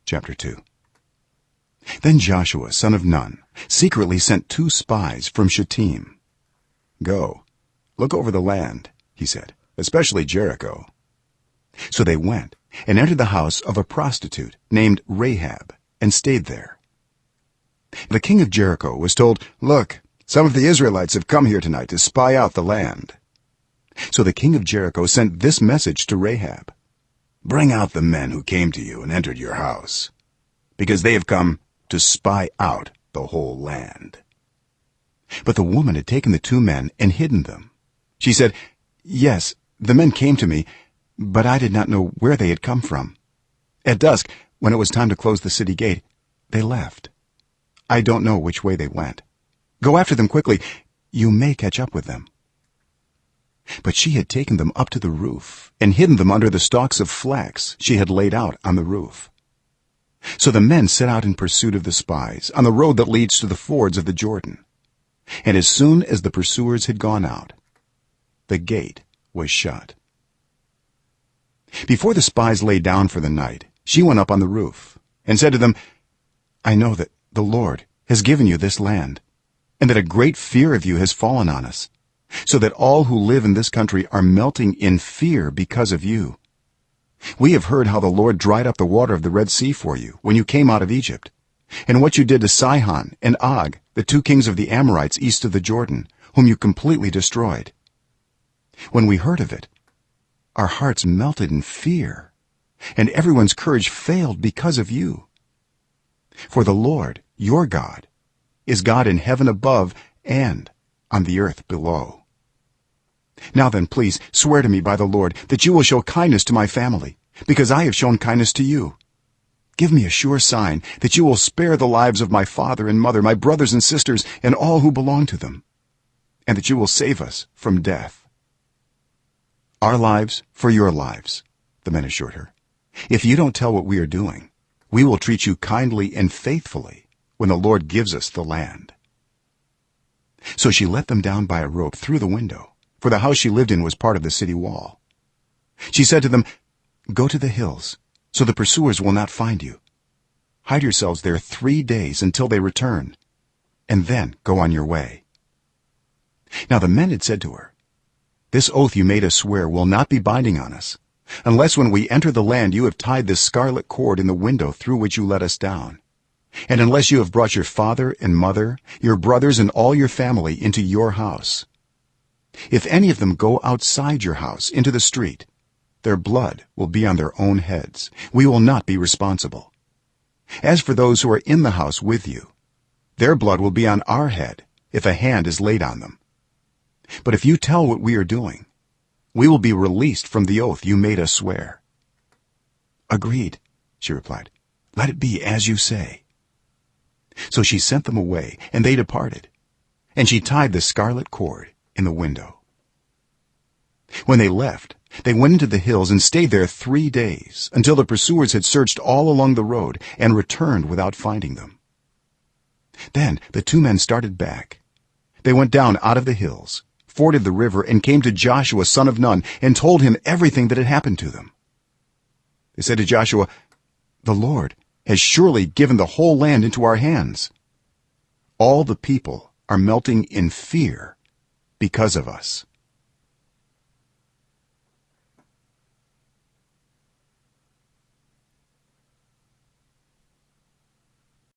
Chapter 2. Then Joshua son of Nun secretly sent 2 spies from Shittim. "Go, look over the land," he said, "especially Jericho." So they went and entered the house of a prostitute named Rahab and stayed there. The king of Jericho was told, "Look, some of the Israelites have come here tonight to spy out the land." So the king of Jericho sent this message to Rahab: "Bring out the men who came to you and entered your house, because they have come to spy out the whole land." But the woman had taken the 2 men and hidden them. She said, "Yes, the men came to me, but I did not know where they had come from. At dusk, when it was time to close the city gate, they left. I don't know which way they went. Go after them quickly. You may catch up with them." But she had taken them up to the roof and hidden them under the stalks of flax she had laid out on the roof. So the men set out in pursuit of the spies on the road that leads to the fords of the Jordan. And as soon as the pursuers had gone out, the gate was shut. Before the spies lay down for the night, she went up on the roof and said to them, "I know that the Lord has given you this land, and that a great fear of you has fallen on us, so that all who live in this country are melting in fear because of you. We have heard how the Lord dried up the water of the Red Sea for you when you came out of Egypt, and what you did to Sihon and Og, the 2 kings of the Amorites east of the Jordan, whom you completely destroyed. When we heard of it, our hearts melted in fear, and everyone's courage failed because of you. For the Lord, your God, is God in heaven above and on the earth below. Now then, please swear to me by the Lord that you will show kindness to my family, because I have shown kindness to you. Give me a sure sign that you will spare the lives of my father and mother, my brothers and sisters, and all who belong to them, and that you will save us from death." "Our lives for your lives," the men assured her. "If you don't tell what we are doing, we will treat you kindly and faithfully when the Lord gives us the land." So she let them down by a rope through the window, for the house she lived in was part of the city wall. She said to them, "Go to the hills, so the pursuers will not find you. Hide yourselves there 3 days until they return, and then go on your way." Now the men had said to her, "This oath you made us swear will not be binding on us, unless when we enter the land you have tied this scarlet cord in the window through which you let us down, and unless you have brought your father and mother, your brothers and all your family into your house. If any of them go outside your house into the street, their blood will be on their own heads. We will not be responsible. As for those who are in the house with you, their blood will be on our head if a hand is laid on them. But if you tell what we are doing, we will be released from the oath you made us swear." "Agreed," she replied. "Let it be as you say." So she sent them away, and they departed, and she tied the scarlet cord in the window. When they left, they went into the hills and stayed there 3 days, until the pursuers had searched all along the road and returned without finding them. Then the 2 men started back. They went down out of the hills, forded the river, and came to Joshua son of Nun and told him everything that had happened to them. They said to Joshua, "The Lord has surely given the whole land into our hands. All the people are melting in fear because of us."